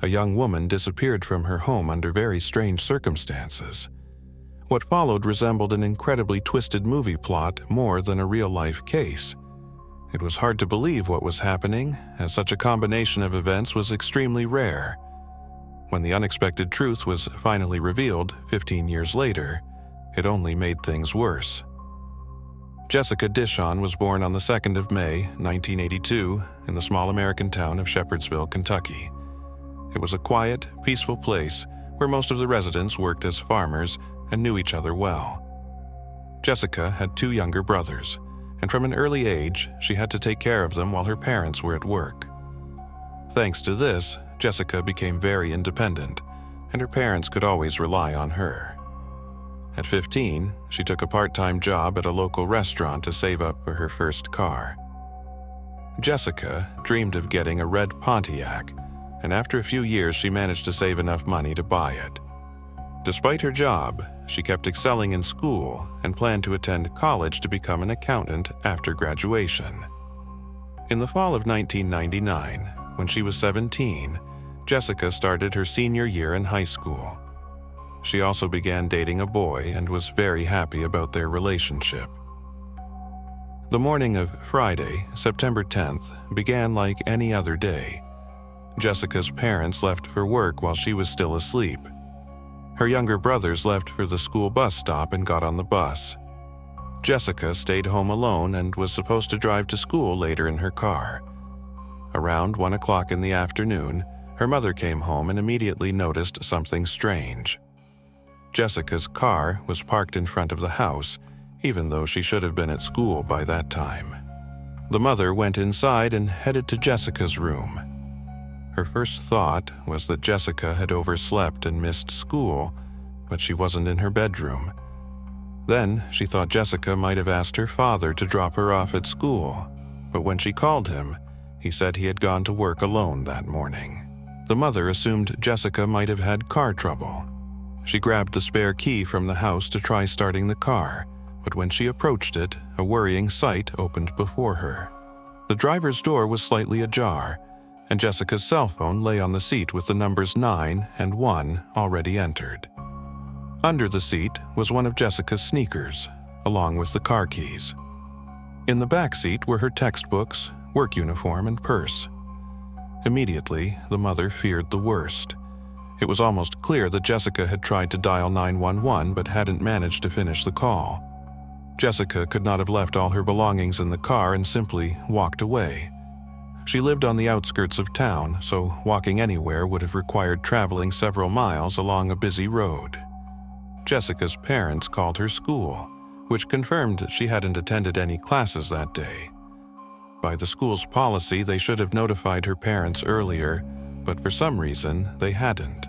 a young woman disappeared from her home under very strange circumstances. What followed resembled an incredibly twisted movie plot more than a real-life case. It was hard to believe what was happening, as such a combination of events was extremely rare. When the unexpected truth was finally revealed 15 years later, it only made things worse. Jessica Dishon was born on the 2nd of May, 1982, in the small American town of Shepherdsville, Kentucky. It was a quiet, peaceful place where most of the residents worked as farmers and knew each other well. Jessica had 2 younger brothers, and from an early age, she had to take care of them while her parents were at work. Thanks to this, Jessica became very independent, and her parents could always rely on her. At 15, she took a part-time job at a local restaurant to save up for her first car. Jessica dreamed of getting a red Pontiac, and after a few years she managed to save enough money to buy it. Despite her job, she kept excelling in school and planned to attend college to become an accountant after graduation. In the fall of 1999, when she was 17, Jessica started her senior year in high school. She also began dating a boy and was very happy about their relationship. The morning of Friday, September 10th, began like any other day. Jessica's parents left for work while she was still asleep. Her younger brothers left for the school bus stop and got on the bus. Jessica stayed home alone and was supposed to drive to school later in her car. Around 1 o'clock in the afternoon, her mother came home and immediately noticed something strange. Jessica's car was parked in front of the house, even though she should have been at school by that time. The mother went inside and headed to Jessica's room. Her first thought was that Jessica had overslept and missed school, but she wasn't in her bedroom. Then she thought Jessica might have asked her father to drop her off at school, but when she called him, he said he had gone to work alone that morning. The mother assumed Jessica might have had car trouble. She grabbed the spare key from the house to try starting the car, but when she approached it, a worrying sight opened before her. The driver's door was slightly ajar, and Jessica's cell phone lay on the seat with the numbers 9 and 1 already entered. Under the seat was one of Jessica's sneakers, along with the car keys. In the back seat were her textbooks, work uniform, and purse. Immediately, the mother feared the worst. It was almost clear that Jessica had tried to dial 911 but hadn't managed to finish the call. Jessica could not have left all her belongings in the car and simply walked away. She lived on the outskirts of town, so walking anywhere would have required traveling several miles along a busy road. Jessica's parents called her school, which confirmed that she hadn't attended any classes that day. By the school's policy, they should have notified her parents earlier, but for some reason, they hadn't.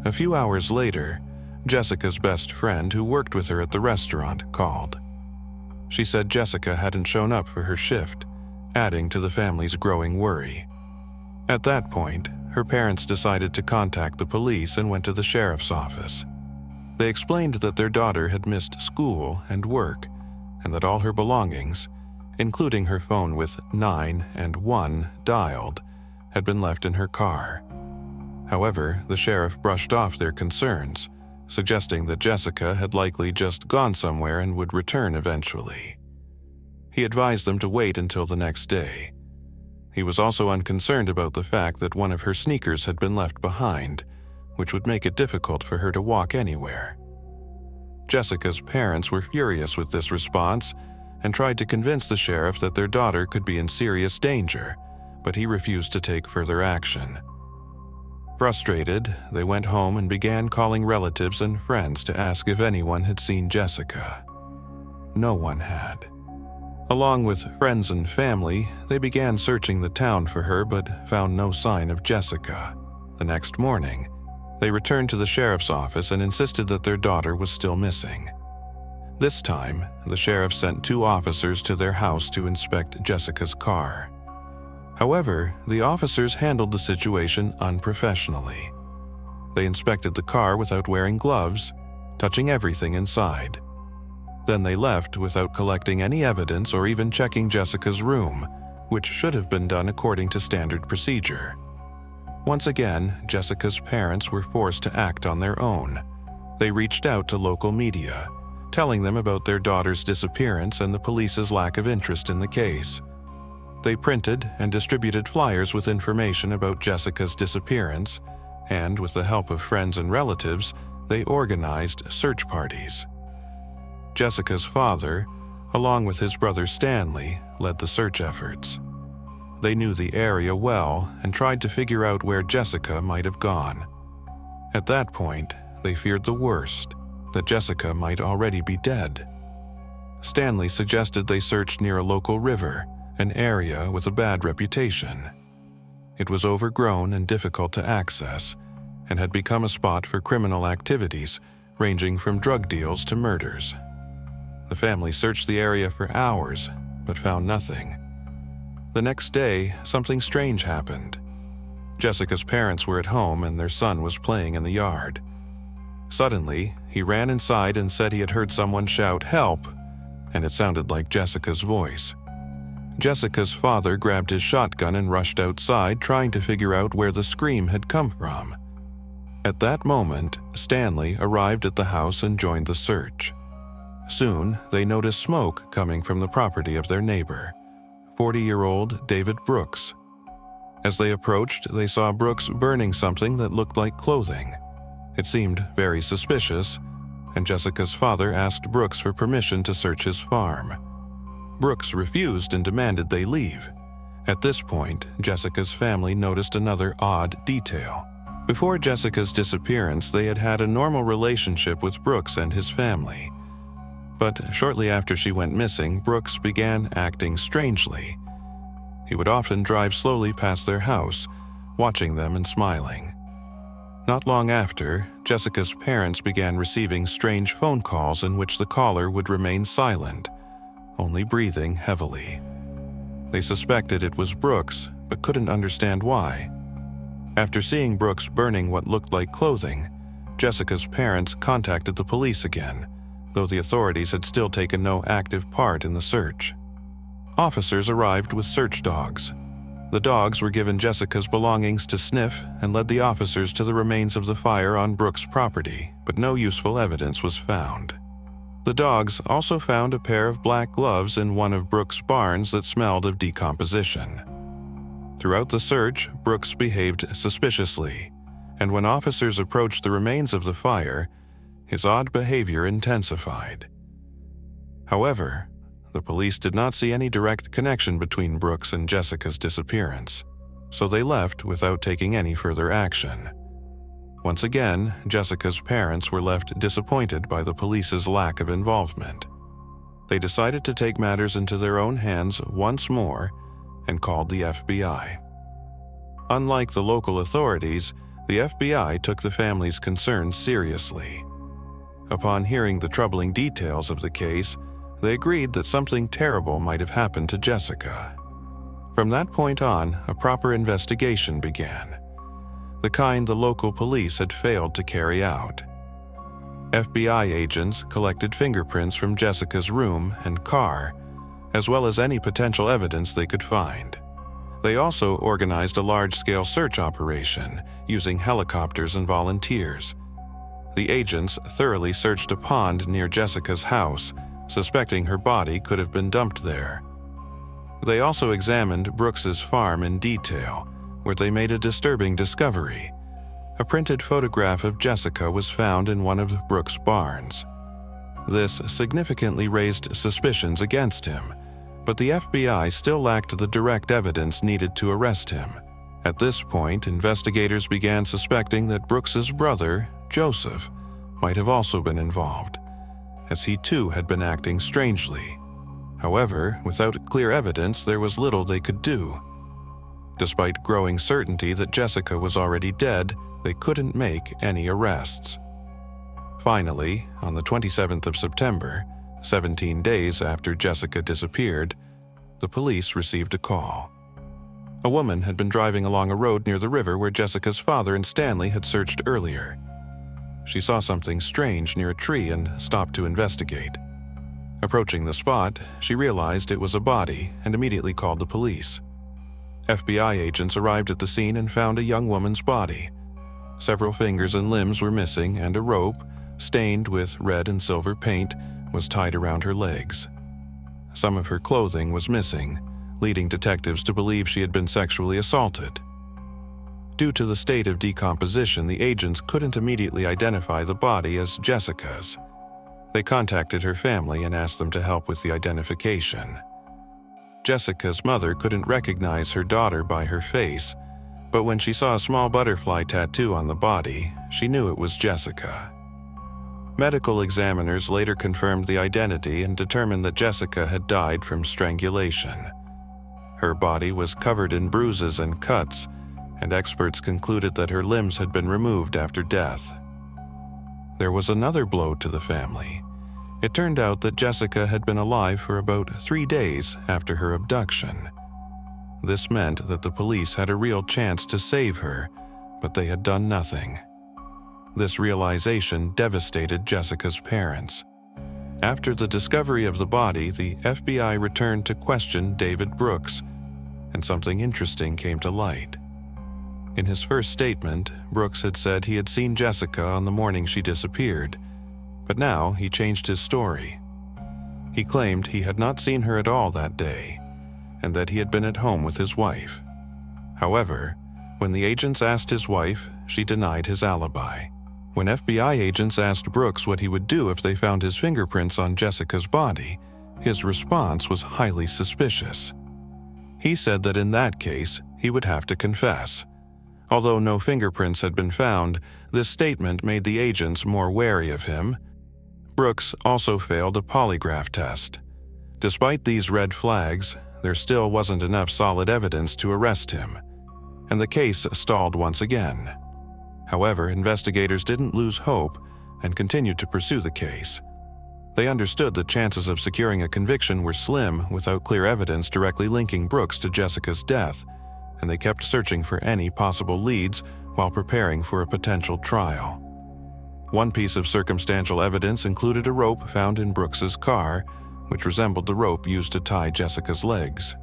A few hours later, Jessica's best friend, who worked with her at the restaurant, called. She said Jessica hadn't shown up for her shift, adding to the family's growing worry. At that point, her parents decided to contact the police and went to the sheriff's office. They explained that their daughter had missed school and work, and that all her belongings, including her phone with 9 and 1 dialed, had been left in her car. However, the sheriff brushed off their concerns, suggesting that Jessica had likely just gone somewhere and would return eventually. He advised them to wait until the next day. He was also unconcerned about the fact that one of her sneakers had been left behind, which would make it difficult for her to walk anywhere. Jessica's parents were furious with this response and tried to convince the sheriff that their daughter could be in serious danger, but he refused to take further action. Frustrated, they went home and began calling relatives and friends to ask if anyone had seen Jessica. No one had. Along with friends and family, they began searching the town for her but found no sign of Jessica. The next morning, they returned to the sheriff's office and insisted that their daughter was still missing. This time, the sheriff sent 2 officers to their house to inspect Jessica's car. However, the officers handled the situation unprofessionally. They inspected the car without wearing gloves, touching everything inside. Then they left without collecting any evidence or even checking Jessica's room, which should have been done according to standard procedure. Once again, Jessica's parents were forced to act on their own. They reached out to local media, telling them about their daughter's disappearance and the police's lack of interest in the case. They printed and distributed flyers with information about Jessica's disappearance, and with the help of friends and relatives, they organized search parties. Jessica's father, along with his brother Stanley, led the search efforts. They knew the area well and tried to figure out where Jessica might have gone. At that point, they feared the worst, that Jessica might already be dead. Stanley suggested they search near a local river, an area with a bad reputation. It was overgrown and difficult to access, and had become a spot for criminal activities ranging from drug deals to murders. The family searched the area for hours, but found nothing. The next day, something strange happened. Jessica's parents were at home and their son was playing in the yard. Suddenly, he ran inside and said he had heard someone shout, "Help!" and it sounded like Jessica's voice. Jessica's father grabbed his shotgun and rushed outside, trying to figure out where the scream had come from. At that moment, Stanley arrived at the house and joined the search. Soon, they noticed smoke coming from the property of their neighbor, 40-year-old David Brooks. As they approached, they saw Brooks burning something that looked like clothing. It seemed very suspicious, and Jessica's father asked Brooks for permission to search his farm. Brooks refused and demanded they leave. At this point, Jessica's family noticed another odd detail. Before Jessica's disappearance, they had had a normal relationship with Brooks and his family. But shortly after she went missing, Brooks began acting strangely. He would often drive slowly past their house, watching them and smiling. Not long after, Jessica's parents began receiving strange phone calls in which the caller would remain silent, only breathing heavily. They suspected it was Brooks, but couldn't understand why. After seeing Brooks burning what looked like clothing, Jessica's parents contacted the police again, though the authorities had still taken no active part in the search. Officers arrived with search dogs. The dogs were given Jessica's belongings to sniff and led the officers to the remains of the fire on Brooks' property, but no useful evidence was found. The dogs also found a pair of black gloves in one of Brooks' barns that smelled of decomposition. Throughout the search, Brooks behaved suspiciously, and when officers approached the remains of the fire, his odd behavior intensified. However, the police did not see any direct connection between Brooks and Jessica's disappearance, so they left without taking any further action. Once again, Jessica's parents were left disappointed by the police's lack of involvement. They decided to take matters into their own hands once more and called the FBI. Unlike the local authorities, the FBI took the family's concerns seriously. Upon hearing the troubling details of the case, they agreed that something terrible might have happened to Jessica. From that point on, a proper investigation began, the kind the local police had failed to carry out. FBI agents collected fingerprints from Jessica's room and car, as well as any potential evidence they could find. They also organized a large-scale search operation using helicopters and volunteers. The agents thoroughly searched a pond near Jessica's house, suspecting her body could have been dumped there. They also examined Brooks's farm in detail, where they made a disturbing discovery. A printed photograph of Jessica was found in one of Brooks' barns. This significantly raised suspicions against him, but the FBI still lacked the direct evidence needed to arrest him. At this point, investigators began suspecting that Brooks's brother, Joseph, might have also been involved, as he too had been acting strangely. However, without clear evidence, there was little they could do. Despite growing certainty that Jessica was already dead, they couldn't make any arrests. Finally, on the 27th of September, 17 days after Jessica disappeared, the police received a call. A woman had been driving along a road near the river where Jessica's father and Stanley had searched earlier. She saw something strange near a tree and stopped to investigate. Approaching the spot, she realized it was a body and immediately called the police. FBI agents arrived at the scene and found a young woman's body. Several fingers and limbs were missing, and a rope, stained with red and silver paint, was tied around her legs. Some of her clothing was missing, leading detectives to believe she had been sexually assaulted. Due to the state of decomposition, the agents couldn't immediately identify the body as Jessica's. They contacted her family and asked them to help with the identification. Jessica's mother couldn't recognize her daughter by her face, but when she saw a small butterfly tattoo on the body, she knew it was Jessica. Medical examiners later confirmed the identity and determined that Jessica had died from strangulation. Her body was covered in bruises and cuts, and experts concluded that her limbs had been removed after death. There was another blow to the family. It turned out that Jessica had been alive for about 3 days after her abduction. This meant that the police had a real chance to save her, but they had done nothing. This realization devastated Jessica's parents. After the discovery of the body, the FBI returned to question David Brooks, and something interesting came to light. In his first statement, Brooks had said he had seen Jessica on the morning she disappeared, but now he changed his story. He claimed he had not seen her at all that day, and that he had been at home with his wife. However, when the agents asked his wife, she denied his alibi. When FBI agents asked Brooks what he would do if they found his fingerprints on Jessica's body, his response was highly suspicious. He said that in that case, he would have to confess. Although no fingerprints had been found, this statement made the agents more wary of him. Brooks also failed a polygraph test. Despite these red flags, there still wasn't enough solid evidence to arrest him, and the case stalled once again. However, investigators didn't lose hope and continued to pursue the case. They understood that chances of securing a conviction were slim without clear evidence directly linking Brooks to Jessica's death, and they kept searching for any possible leads while preparing for a potential trial. One piece of circumstantial evidence included a rope found in Brooks's car, which resembled the rope used to tie Jessica's legs.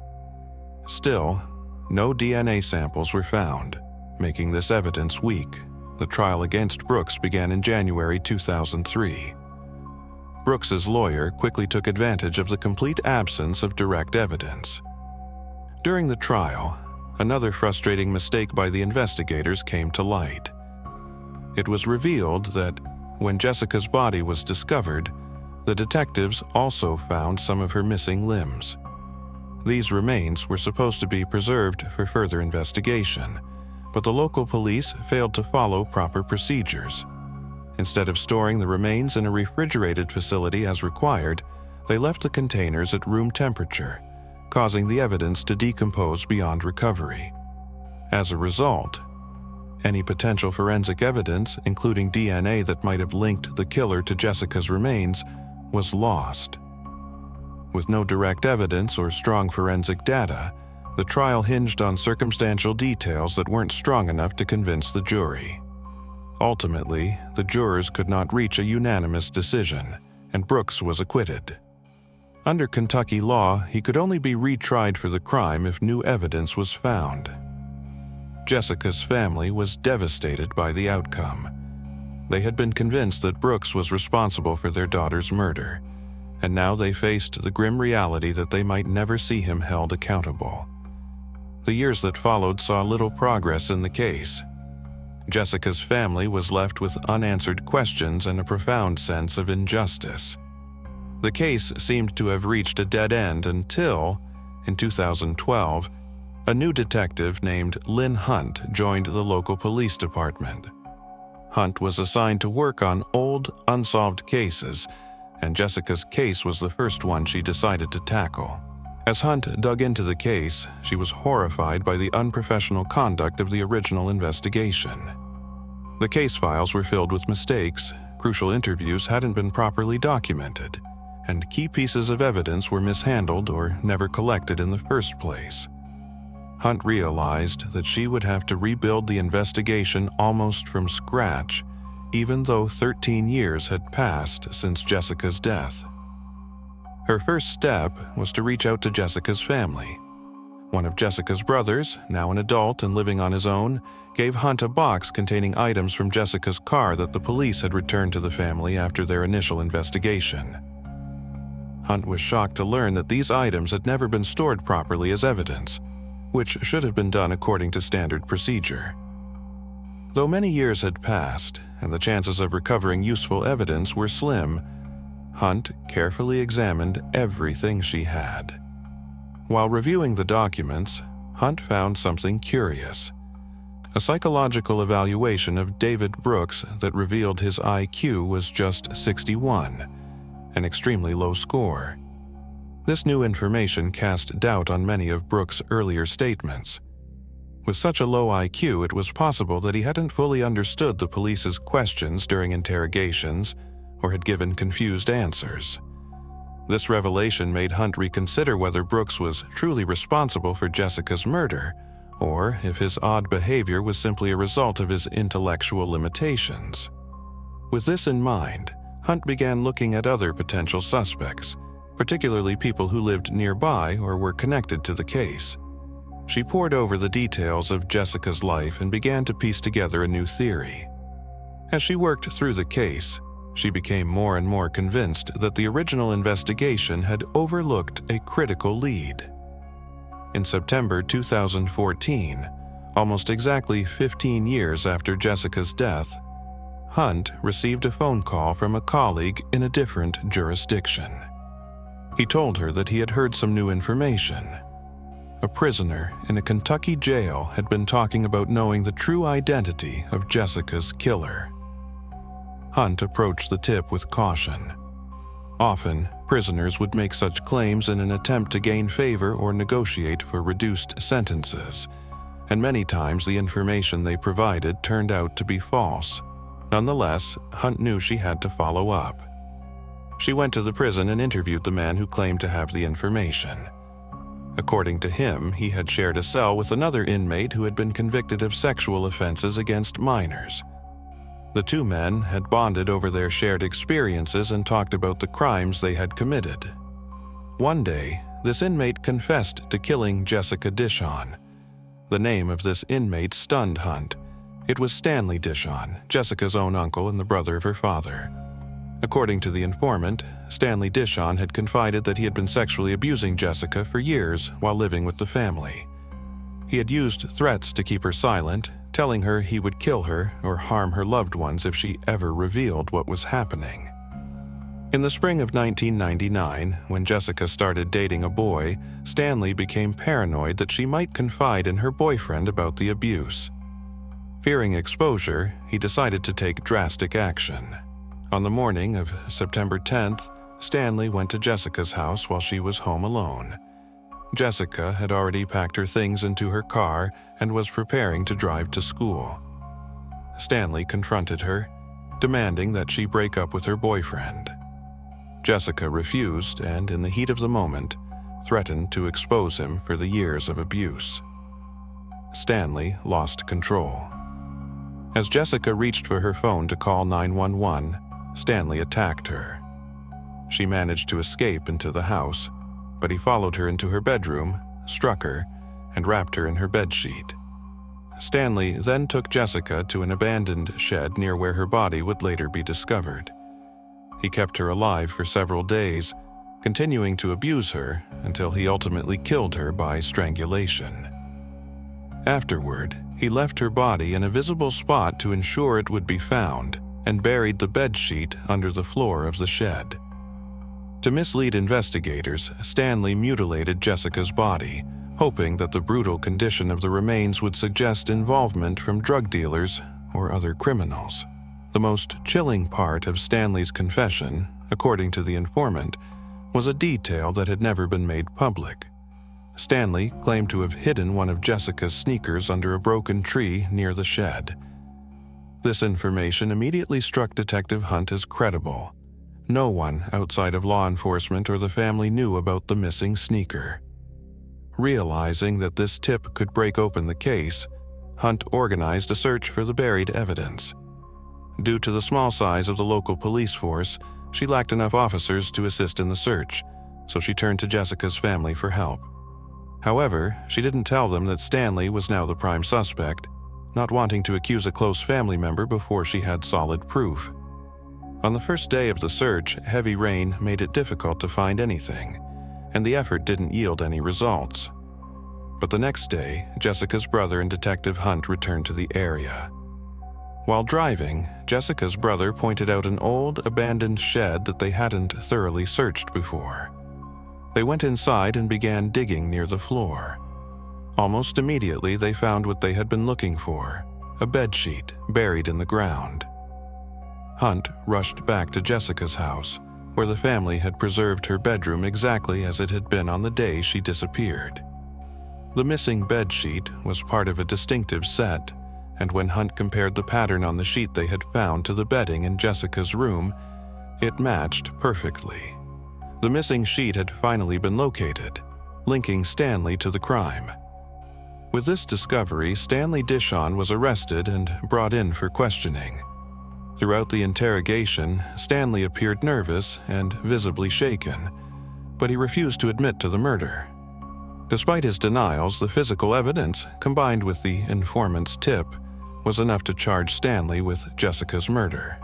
Still, no DNA samples were found, making this evidence weak. The trial against Brooks began in January 2003. Brooks's lawyer quickly took advantage of the complete absence of direct evidence. During the trial, another frustrating mistake by the investigators came to light. It was revealed that when Jessica's body was discovered, the detectives also found some of her missing limbs. These remains were supposed to be preserved for further investigation, but the local police failed to follow proper procedures. Instead of storing the remains in a refrigerated facility as required, they left the containers at room temperature, causing the evidence to decompose beyond recovery. As a result, any potential forensic evidence, including DNA that might have linked the killer to Jessica's remains, was lost. With no direct evidence or strong forensic data, the trial hinged on circumstantial details that weren't strong enough to convince the jury. Ultimately, the jurors could not reach a unanimous decision, and Brooks was acquitted. Under Kentucky law, he could only be retried for the crime if new evidence was found. Jessica's family was devastated by the outcome. They had been convinced that Brooks was responsible for their daughter's murder, and now they faced the grim reality that they might never see him held accountable. The years that followed saw little progress in the case. Jessica's family was left with unanswered questions and a profound sense of injustice. The case seemed to have reached a dead end until, in 2012, a new detective named Lynn Hunt joined the local police department. Hunt was assigned to work on old, unsolved cases, and Jessica's case was the first one she decided to tackle. As Hunt dug into the case, she was horrified by the unprofessional conduct of the original investigation. The case files were filled with mistakes, crucial interviews hadn't been properly documented, and key pieces of evidence were mishandled or never collected in the first place. Hunt realized that she would have to rebuild the investigation almost from scratch, even though 13 years had passed since Jessica's death. Her first step was to reach out to Jessica's family. One of Jessica's brothers, now an adult and living on his own, gave Hunt a box containing items from Jessica's car that the police had returned to the family after their initial investigation. Hunt was shocked to learn that these items had never been stored properly as evidence, which should have been done according to standard procedure. Though many years had passed and the chances of recovering useful evidence were slim, Hunt carefully examined everything she had. While reviewing the documents, Hunt found something curious: a psychological evaluation of David Brooks that revealed his IQ was just 61, an extremely low score. This new information cast doubt on many of Brooks' earlier statements. With such a low IQ, it was possible that he hadn't fully understood the police's questions during interrogations or had given confused answers. This revelation made Hunt reconsider whether Brooks was truly responsible for Jessica's murder, or if his odd behavior was simply a result of his intellectual limitations. With this in mind, Hunt began looking at other potential suspects, particularly people who lived nearby or were connected to the case. She pored over the details of Jessica's life and began to piece together a new theory. As she worked through the case, she became more and more convinced that the original investigation had overlooked a critical lead. In September 2014, almost exactly 15 years after Jessica's death, Hunt received a phone call from a colleague in a different jurisdiction. He told her that he had heard some new information. A prisoner in a Kentucky jail had been talking about knowing the true identity of Jessica's killer. Hunt approached the tip with caution. Often, prisoners would make such claims in an attempt to gain favor or negotiate for reduced sentences, and many times the information they provided turned out to be false. Nonetheless, Hunt knew she had to follow up. She went to the prison and interviewed the man who claimed to have the information. According to him, he had shared a cell with another inmate who had been convicted of sexual offenses against minors. The two men had bonded over their shared experiences and talked about the crimes they had committed. One day, this inmate confessed to killing Jessica Dishon. The name of this inmate stunned Hunt. It was Stanley Dishon, Jessica's own uncle and the brother of her father. According to the informant, Stanley Dishon had confided that he had been sexually abusing Jessica for years while living with the family. He had used threats to keep her silent, telling her he would kill her or harm her loved ones if she ever revealed what was happening. In the spring of 1999, when Jessica started dating a boy, Stanley became paranoid that she might confide in her boyfriend about the abuse. Fearing exposure, he decided to take drastic action. On the morning of September 10th, Stanley went to Jessica's house while she was home alone. Jessica had already packed her things into her car and was preparing to drive to school. Stanley confronted her, demanding that she break up with her boyfriend. Jessica refused and, in the heat of the moment, threatened to expose him for the years of abuse. Stanley lost control. As Jessica reached for her phone to call 911, Stanley attacked her. She managed to escape into the house, but he followed her into her bedroom, struck her, and wrapped her in her bedsheet. Stanley then took Jessica to an abandoned shed near where her body would later be discovered. He kept her alive for several days, continuing to abuse her until he ultimately killed her by strangulation. Afterward, he left her body in a visible spot to ensure it would be found and buried the bedsheet under the floor of the shed. To mislead investigators, Stanley mutilated Jessica's body, hoping that the brutal condition of the remains would suggest involvement from drug dealers or other criminals. The most chilling part of Stanley's confession, according to the informant, was a detail that had never been made public. Stanley claimed to have hidden one of Jessica's sneakers under a broken tree near the shed. This information immediately struck Detective Hunt as credible. No one outside of law enforcement or the family knew about the missing sneaker. Realizing that this tip could break open the case, Hunt organized a search for the buried evidence. Due to the small size of the local police force, she lacked enough officers to assist in the search, so she turned to Jessica's family for help. However, she didn't tell them that Stanley was now the prime suspect, not wanting to accuse a close family member before she had solid proof. On the first day of the search, heavy rain made it difficult to find anything, and the effort didn't yield any results. But the next day, Jessica's brother and Detective Hunt returned to the area. While driving, Jessica's brother pointed out an old, abandoned shed that they hadn't thoroughly searched before. They went inside and began digging near the floor. Almost immediately, they found what they had been looking for, a bedsheet buried in the ground. Hunt rushed back to Jessica's house, where the family had preserved her bedroom exactly as it had been on the day she disappeared. The missing bedsheet was part of a distinctive set, and when Hunt compared the pattern on the sheet they had found to the bedding in Jessica's room, it matched perfectly. The missing sheet had finally been located, linking Stanley to the crime. With this discovery, Stanley Dishon was arrested and brought in for questioning. Throughout the interrogation, Stanley appeared nervous and visibly shaken, but he refused to admit to the murder. Despite his denials, the physical evidence, combined with the informant's tip, was enough to charge Stanley with Jessica's murder.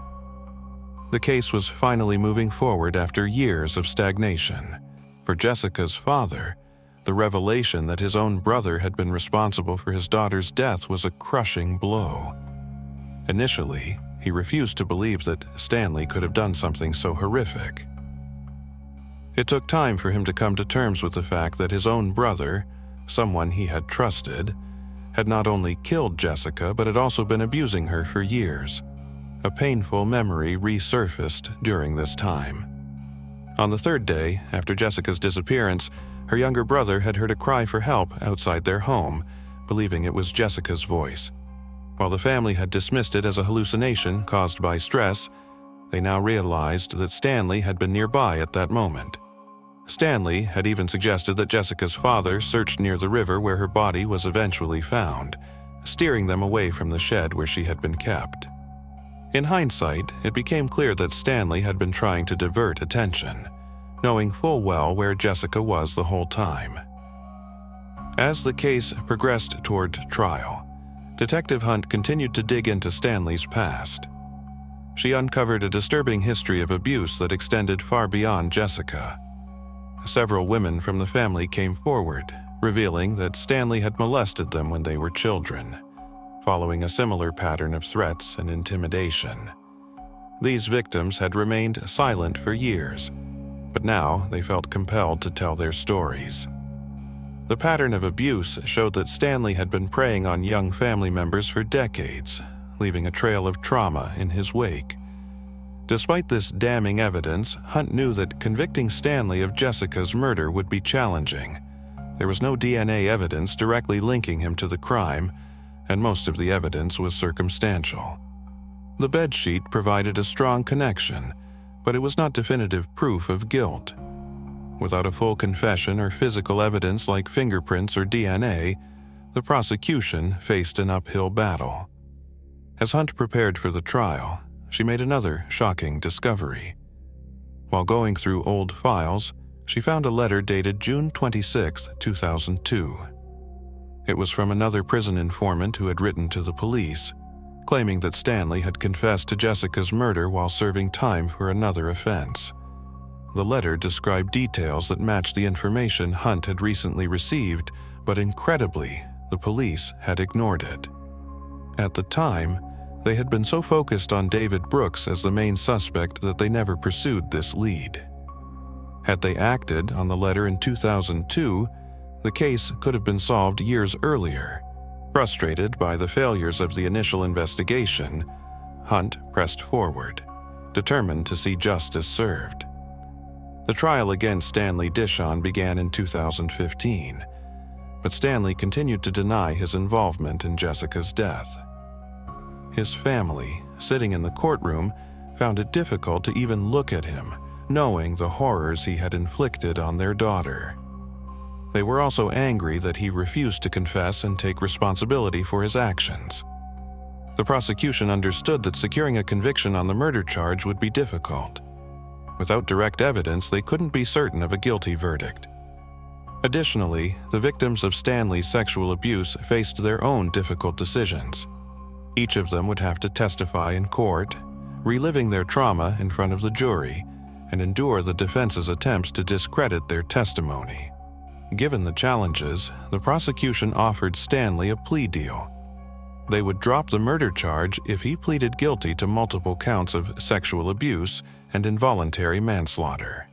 The case was finally moving forward after years of stagnation. For Jessica's father, the revelation that his own brother had been responsible for his daughter's death was a crushing blow. Initially, he refused to believe that Stanley could have done something so horrific. It took time for him to come to terms with the fact that his own brother, someone he had trusted, had not only killed Jessica but had also been abusing her for years. A painful memory resurfaced during this time. On the third day, after Jessica's disappearance, her younger brother had heard a cry for help outside their home, believing it was Jessica's voice. While the family had dismissed it as a hallucination caused by stress, they now realized that Stanley had been nearby at that moment. Stanley had even suggested that Jessica's father search near the river where her body was eventually found, steering them away from the shed where she had been kept. In hindsight, it became clear that Stanley had been trying to divert attention, knowing full well where Jessica was the whole time. As the case progressed toward trial, Detective Hunt continued to dig into Stanley's past. She uncovered a disturbing history of abuse that extended far beyond Jessica. Several women from the family came forward, revealing that Stanley had molested them when they were children, following a similar pattern of threats and intimidation. These victims had remained silent for years, but now they felt compelled to tell their stories. The pattern of abuse showed that Stanley had been preying on young family members for decades, leaving a trail of trauma in his wake. Despite this damning evidence, Hunt knew that convicting Stanley of Jessica's murder would be challenging. There was no DNA evidence directly linking him to the crime, and most of the evidence was circumstantial. The bedsheet provided a strong connection, but it was not definitive proof of guilt. Without a full confession or physical evidence like fingerprints or DNA, the prosecution faced an uphill battle. As Hunt prepared for the trial, she made another shocking discovery. While going through old files, she found a letter dated June 26, 2002. It was from another prison informant who had written to the police, claiming that Stanley had confessed to Jessica's murder while serving time for another offense. The letter described details that matched the information Hunt had recently received, but incredibly, the police had ignored it. At the time, they had been so focused on David Brooks as the main suspect that they never pursued this lead. Had they acted on the letter in 2002, the case could have been solved years earlier. Frustrated by the failures of the initial investigation, Hunt pressed forward, determined to see justice served. The trial against Stanley Dishon began in 2015, but Stanley continued to deny his involvement in Jessica's death. His family, sitting in the courtroom, found it difficult to even look at him, knowing the horrors he had inflicted on their daughter. They were also angry that he refused to confess and take responsibility for his actions. The prosecution understood that securing a conviction on the murder charge would be difficult. Without direct evidence, they couldn't be certain of a guilty verdict. Additionally, the victims of Stanley's sexual abuse faced their own difficult decisions. Each of them would have to testify in court, reliving their trauma in front of the jury, and endure the defense's attempts to discredit their testimony. Given the challenges, the prosecution offered Stanley a plea deal. They would drop the murder charge if he pleaded guilty to multiple counts of sexual abuse and involuntary manslaughter.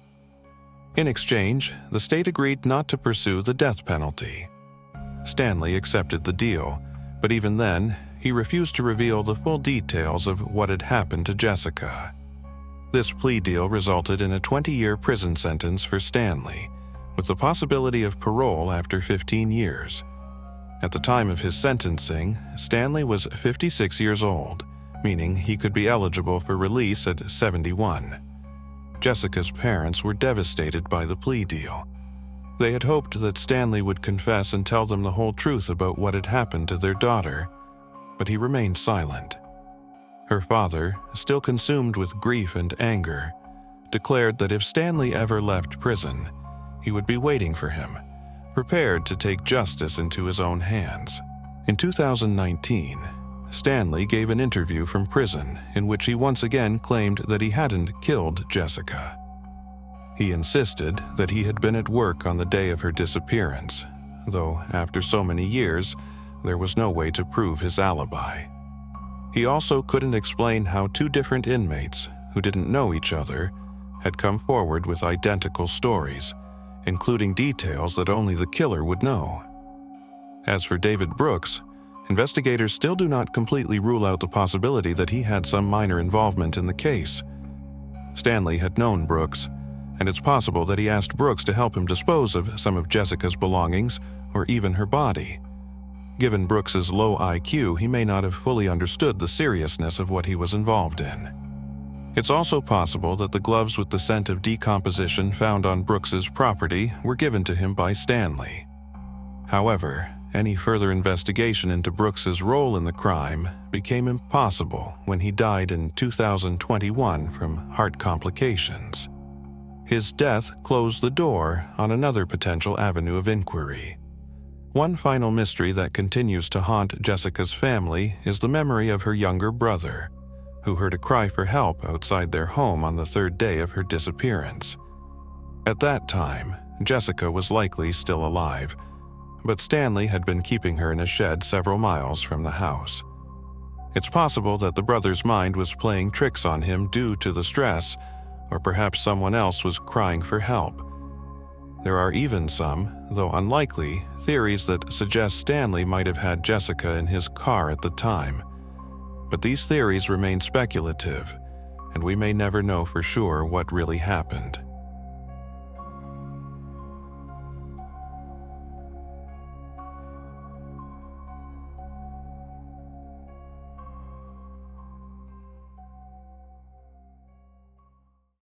In exchange, the state agreed not to pursue the death penalty. Stanley accepted the deal, but even then, he refused to reveal the full details of what had happened to Jessica. This plea deal resulted in a 20-year prison sentence for Stanley, with the possibility of parole after 15 years. At the time of his sentencing, Stanley was 56 years old, meaning he could be eligible for release at 71. Jessica's parents were devastated by the plea deal. They had hoped that Stanley would confess and tell them the whole truth about what had happened to their daughter, but he remained silent. Her father, still consumed with grief and anger, declared that if Stanley ever left prison, he would be waiting for him, prepared to take justice into his own hands. In 2019, Stanley gave an interview from prison in which he once again claimed that he hadn't killed Jessica. He insisted that he had been at work on the day of her disappearance, though after so many years, there was no way to prove his alibi. He also couldn't explain how two different inmates, who didn't know each other, had come forward with identical stories, including details that only the killer would know. As for David Brooks, investigators still do not completely rule out the possibility that he had some minor involvement in the case. Stanley had known Brooks, and it's possible that he asked Brooks to help him dispose of some of Jessica's belongings or even her body. Given Brooks's low IQ, he may not have fully understood the seriousness of what he was involved in. It's also possible that the gloves with the scent of decomposition found on Brooks's property were given to him by Stanley. However, any further investigation into Brooks's role in the crime became impossible when he died in 2021 from heart complications. His death closed the door on another potential avenue of inquiry. One final mystery that continues to haunt Jessica's family is the memory of her younger brother, who heard a cry for help outside their home on the third day of her disappearance. At that time, Jessica was likely still alive, but Stanley had been keeping her in a shed several miles from the house. It's possible that the brother's mind was playing tricks on him due to the stress, or perhaps someone else was crying for help. There are even some, though unlikely, theories that suggest Stanley might have had Jessica in his car at the time. But these theories remain speculative, and we may never know for sure what really happened.